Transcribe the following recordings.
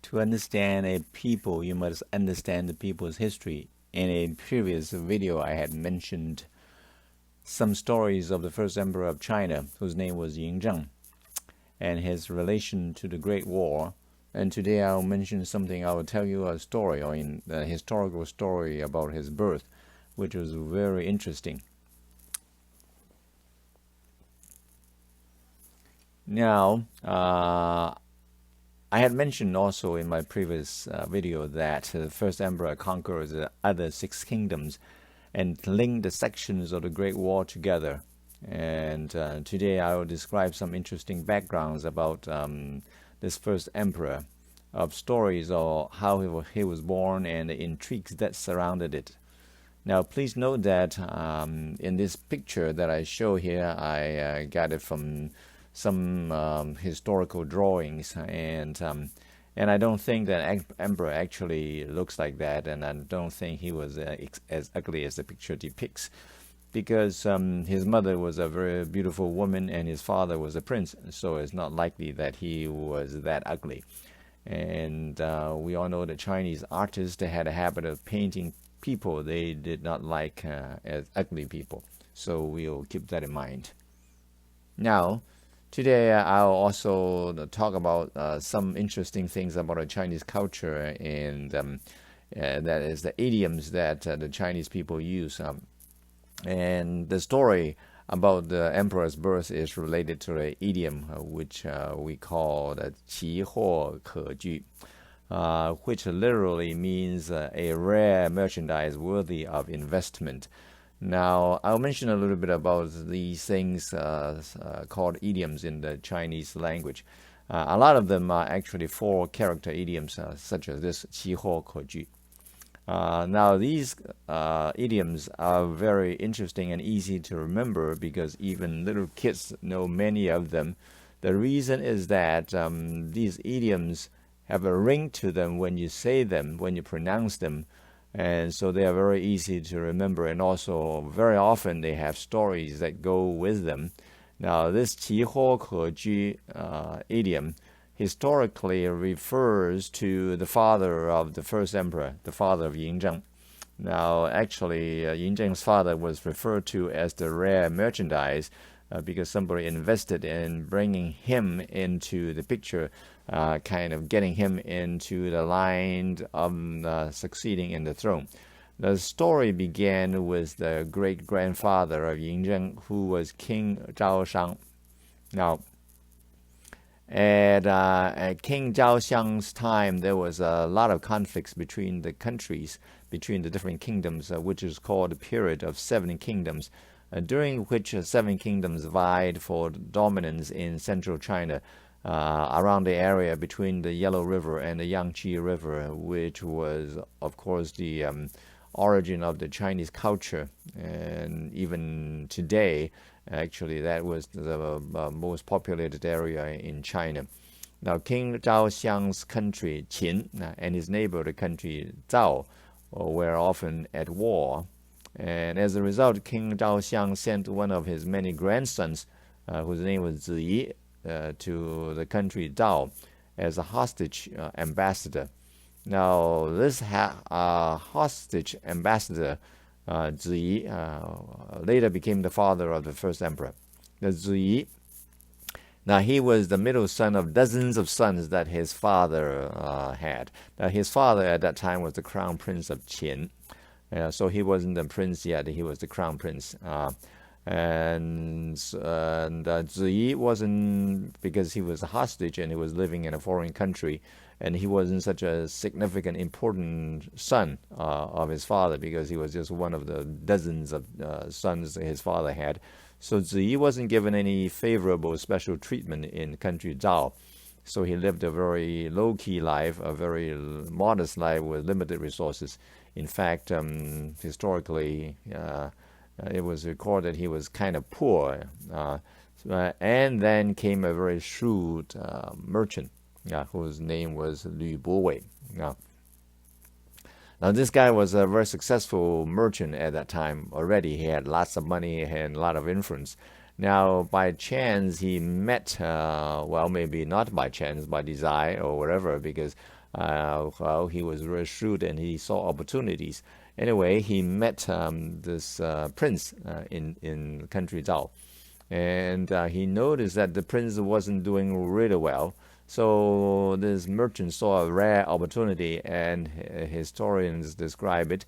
To understand a people, you must understand the people's history. In a previous video, I had mentioned some stories of the first emperor of China, whose name was Yin Zheng, and his relation to the Great War. And today I'll mention something. I will tell you a story, or a historical story about his birth, which was very interesting. Now, I had mentioned also in my previous video that the first emperor conquered the other 6 kingdoms and linked the sections of the Great War together. And today I will describe some interesting backgrounds about this first emperor, of stories of how he was born and the intrigues that surrounded it. Now, please note that in this picture that I show here, I got it from some historical drawings, and I don't think that emperor actually looks like that, and I don't think he was as ugly as the picture depicts, because his mother was a very beautiful woman and his father was a prince, so it's not likely that he was that ugly. And we all know that Chinese artists had a habit of painting people they did not like as ugly people, so we'll keep that in mind. Now, today I'll also talk about some interesting things about the Chinese culture, and that is the idioms that the Chinese people use. And the story about the emperor's birth is related to the idiom which we call the 奇货可居, which literally means a rare merchandise worthy of investment. Now, I'll mention a little bit about these things called idioms in the Chinese language. A lot of them are actually 4-character idioms, such as this 奇货可居. Now, these idioms are very interesting and easy to remember because even little kids know many of them. The reason is that these idioms have a ring to them when you say them, when you pronounce them. And so they are very easy to remember, and also very often they have stories that go with them. Now, this 奇货可居 idiom historically refers to the father of the first emperor, the father of Yin Zheng. Now, actually, Yin Zheng's father was referred to as the rare merchandise because somebody invested in bringing him into the picture, kind of getting him into the line of succeeding in the throne. The story began with the great-grandfather of Yin Zheng, who was King Zhao Shang. Now, at King Zhao Xiang's time, there was a lot of conflicts between the countries, between the different kingdoms, which is called the period of 7 kingdoms, during which 7 kingdoms vied for dominance in central China, around the area between the Yellow River and the Yangtze River, which was, of course, the origin of the Chinese culture. And even today, actually, that was the most populated area in China. Now, King Zhao Xiang's country, Qin, and his neighbor, the country Zhao, were often at war. And as a result, King Zhao Xiang sent one of his many grandsons, whose name was Ziyi, to the country Zhao as a hostage ambassador. Now, this hostage ambassador, Ziyi, later became the father of the first emperor. The Ziyi, now he was the middle son of dozens of sons that his father had. Now, his father at that time was the crown prince of Qin. So he wasn't the prince yet, he was the crown prince. And Ziyi wasn't, because he was a hostage and he was living in a foreign country, and he wasn't such a significant, important son of his father, because he was just one of the dozens of sons that his father had. So Ziyi wasn't given any favorable special treatment in country Zhao. So he lived a very low-key life, a very modest life with limited resources. In fact, historically, it was recorded he was kind of poor. And then came a very shrewd merchant, whose name was Lü Bowei. Now, this guy was a very successful merchant at that time already. He had lots of money and a lot of influence. Now, by chance, he met, well, maybe not by chance, by design or whatever, because, well, he was very shrewd and he saw opportunities. Anyway, he met this prince in country Zhao. And he noticed that the prince wasn't doing really well. So this merchant saw a rare opportunity, and historians describe it.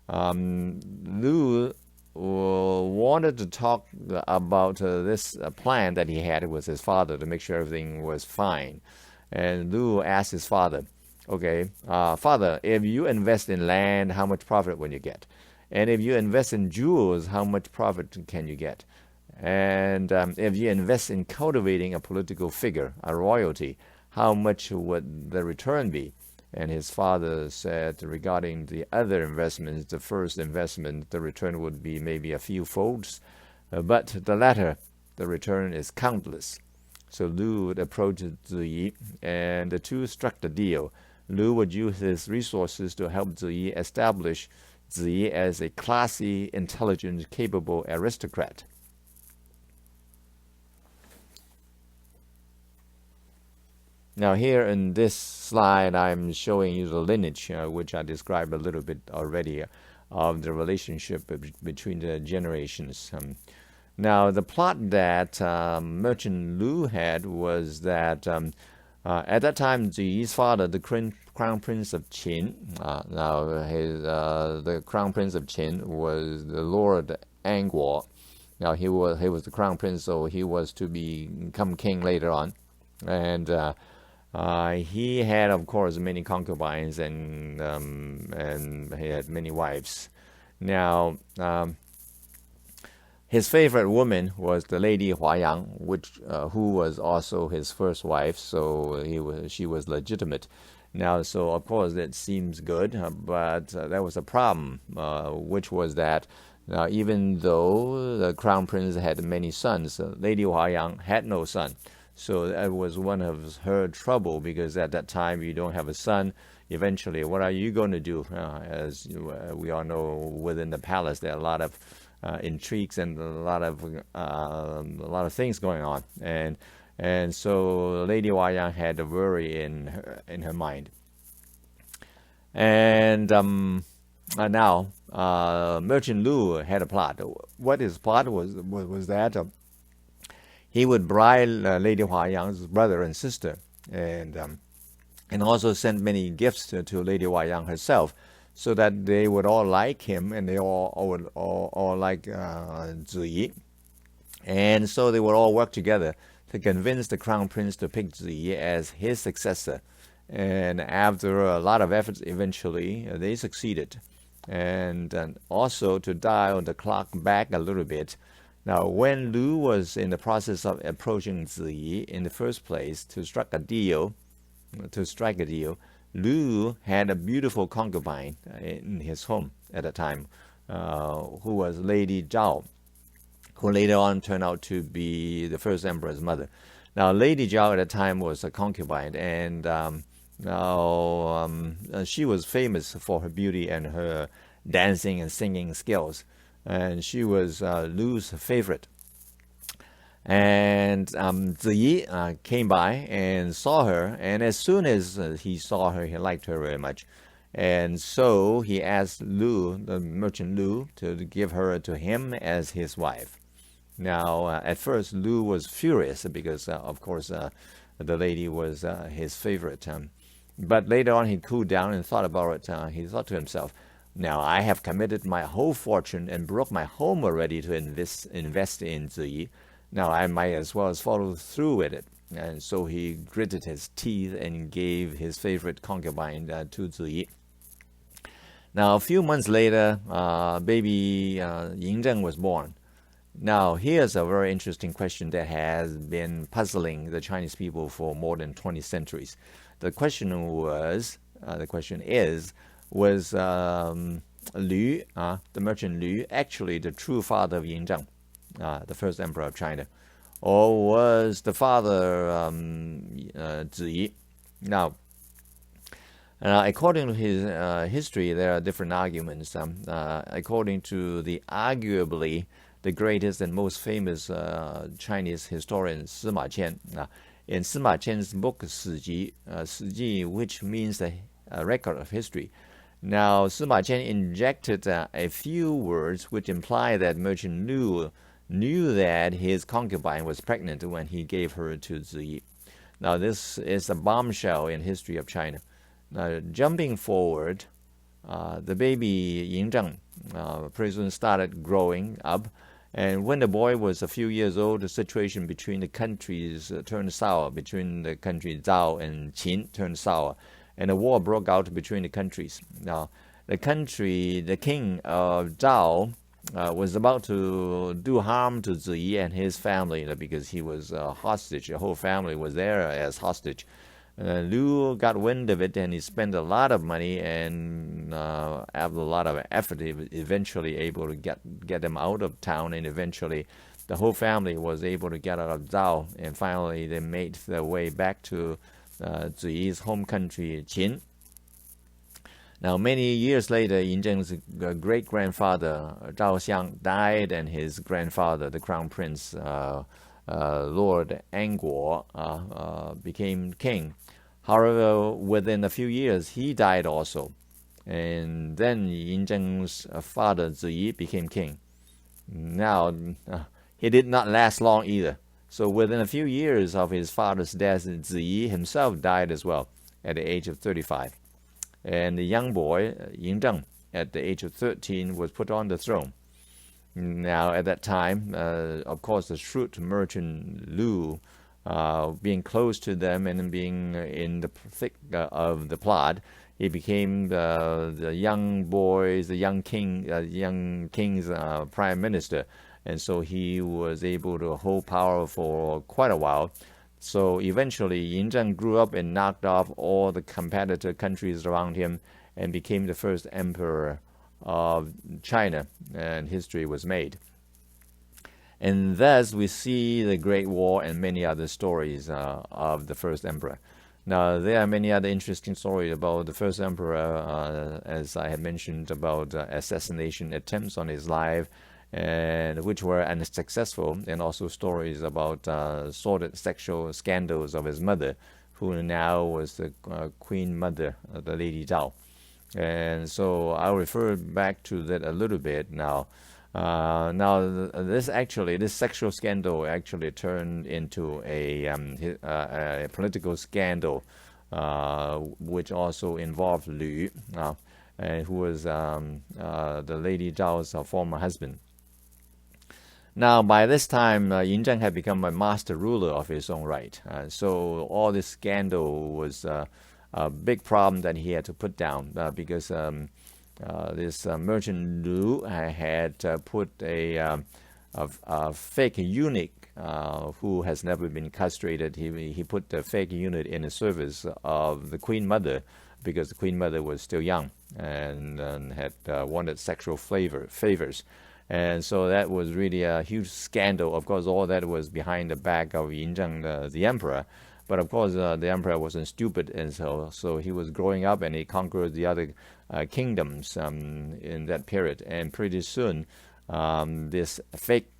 Lu wanted to talk about this plan that he had with his father to make sure everything was fine. And Lu asked his father, okay, father, if you invest in land, how much profit will you get? And if you invest in jewels, how much profit can you get? And if you invest in cultivating a political figure, a royalty, how much would the return be? And his father said, regarding the other investments, the first investment, the return would be maybe a few folds, but the latter, the return is countless. So Lu would approach Ziyi, and the two struck the deal. Lu would use his resources to help Ziyi establish Ziyi as a classy, intelligent, capable aristocrat. Now here in this slide, I'm showing you the lineage, which I described a little bit already, of the relationship between the generations. Now the plot that Merchant Lu had was that at that time, Ziyi's father, the Crown Prince of Qin, the Crown Prince of Qin was the Lord Anguo. Now he was the Crown Prince, so he was to become king later on, and he had, of course, many concubines, and he had many wives. Now, his favorite woman was the Lady Huayang, who was also his first wife, so she was legitimate. Now, so of course that seems good, but there was a problem, which was that even though the Crown Prince had many sons, Lady Huayang had no son. So that was one of her trouble, because at that time you don't have a son. Eventually, what are you going to do? As we all know, within the palace there are a lot of intrigues and a lot of things going on, and so Lady Huayang had a worry in her mind. And now Merchant Lu had a plot. What his plot was that he would bribe Lady Huayang's brother and sister, and also send many gifts to Lady Huayang herself, so that they would all like him, and they all like Ziyi. And so they would all work together to convince the Crown Prince to pick Ziyi as his successor. And after a lot of efforts, eventually they succeeded. And also, to dial the clock back a little bit, now, when Lu was in the process of approaching Ziyi in the first place to strike a deal, Lu had a beautiful concubine in his home at the time, who was Lady Zhao, who later on turned out to be the first emperor's mother. Now, Lady Zhao at the time was a concubine, and she was famous for her beauty and her dancing and singing skills. And she was Lu's favorite. And Ziyi came by and saw her, and as soon as he saw her, he liked her very much. And so he asked Lu, the Merchant Lu, to give her to him as his wife. Now, at first, Lu was furious because, of course, the lady was his favorite. But later on, he cooled down and thought about it. He thought to himself, now, I have committed my whole fortune and broke my home already to invest in Ziyi. Now, I might as well follow through with it. And so he gritted his teeth and gave his favorite concubine to Ziyi. Now, a few months later, baby Yingzheng was born. Now, here's a very interesting question that has been puzzling the Chinese people for more than 20 centuries. The question is, was Lu, the Merchant Lu, actually the true father of Yingzheng, the first emperor of China, or was the father Ziyi? Now, according to his history, there are different arguments. According to the arguably the greatest and most famous Chinese historian Sima Qian. In Sima Qian's book Siji, which means a record of history. Now, Sima Qian injected a few words which imply that Merchant Lu knew that his concubine was pregnant when he gave her to Ziyi. Now, this is a bombshell in history of China. Now, jumping forward, the baby Yin Zheng pretty soon started growing up, and when the boy was a few years old, the situation between the countries turned sour. Between the country Zhao and Qin turned sour, and a war broke out between the countries. Now, the king of Zhao was about to do harm to Ziyi and his family because he was hostage. The whole family was there as hostage. Lu got wind of it, and he spent a lot of money and after a lot of effort, he was eventually able to get them out of town, and eventually the whole family was able to get out of Zhao, and finally they made their way back to Ziyi's home country, Qin. Now, many years later, Yin Zheng's great-grandfather, Zhao Xiang, died, and his grandfather, the crown prince, Lord Anguo, became king. However, within a few years, he died also. And then Yin Zheng's father, Ziyi, became king. Now, he did not last long either. So within a few years of his father's death, Ziyi himself died as well at the age of 35. And the young boy, Yin Zheng, at the age of 13, was put on the throne. Now, at that time, of course, the shrewd merchant Lu, being close to them and being in the thick of the plot, he became the young king's prime minister, and so he was able to hold power for quite a while. So eventually, Yin Zheng grew up and knocked off all the competitor countries around him and became the first emperor of China, and history was made. And thus we see the Great War and many other stories of the first emperor. Now, there are many other interesting stories about the first emperor, as I had mentioned, about assassination attempts on his life, and which were unsuccessful, and also stories about sordid sexual scandals of his mother, who now was the queen mother, the Lady Zhao. And so I'll refer back to that a little bit now. This sexual scandal actually turned into a political scandal, which also involved Lu, who was the Lady Zhao's former husband. Now, by this time, Yin Zheng had become a master ruler of his own right. So all this scandal was a big problem that he had to put down because this merchant Lu had put a fake eunuch who has never been castrated. He put the fake eunuch in the service of the queen mother because the queen mother was still young and had wanted sexual favors. And so that was really a huge scandal. Of course, all that was behind the back of Yin Zheng, the emperor. But of course, the emperor wasn't stupid, and so he was growing up, and he conquered the other kingdoms in that period. And pretty soon, this fake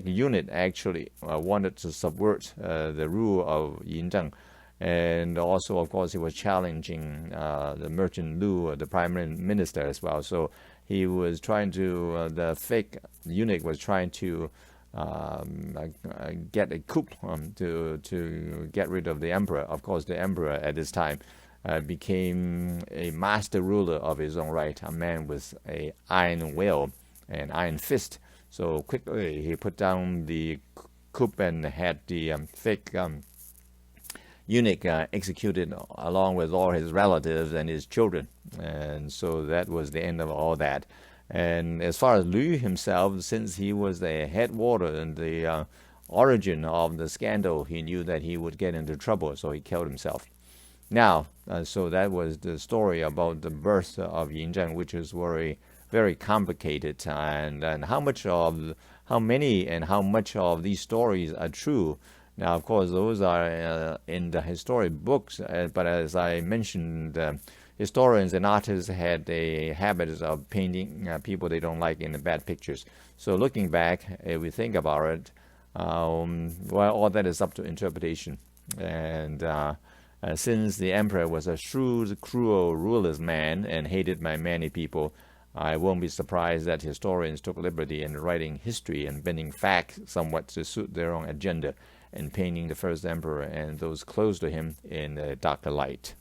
unit actually wanted to subvert the rule of Yin Zheng. And also, of course, he was challenging the merchant Lu, the prime minister, as well. So he was trying to, the fake eunuch was trying to get a coup to get rid of the emperor. Of course, the emperor at this time became a master ruler of his own right, a man with an iron will and iron fist. So quickly he put down the coup and had the fake eunuch executed along with all his relatives and his children. And so that was the end of all that. And as far as Lu himself, since he was the headwater and the origin of the scandal, he knew that he would get into trouble, so he killed himself. Now, so that was the story about the birth of Yin Zheng, which is very, very complicated. And how many and how much of these stories are true? Now, of course, those are in the historic books, but as I mentioned historians and artists had a habit of painting people they don't like in the bad pictures. So looking back, if we think about it, well, all that is up to interpretation. And since the emperor was a shrewd, cruel, ruthless man and hated by many people, I won't be surprised that historians took liberty in writing history and bending facts somewhat to suit their own agenda and painting the first emperor and those close to him in a darker light.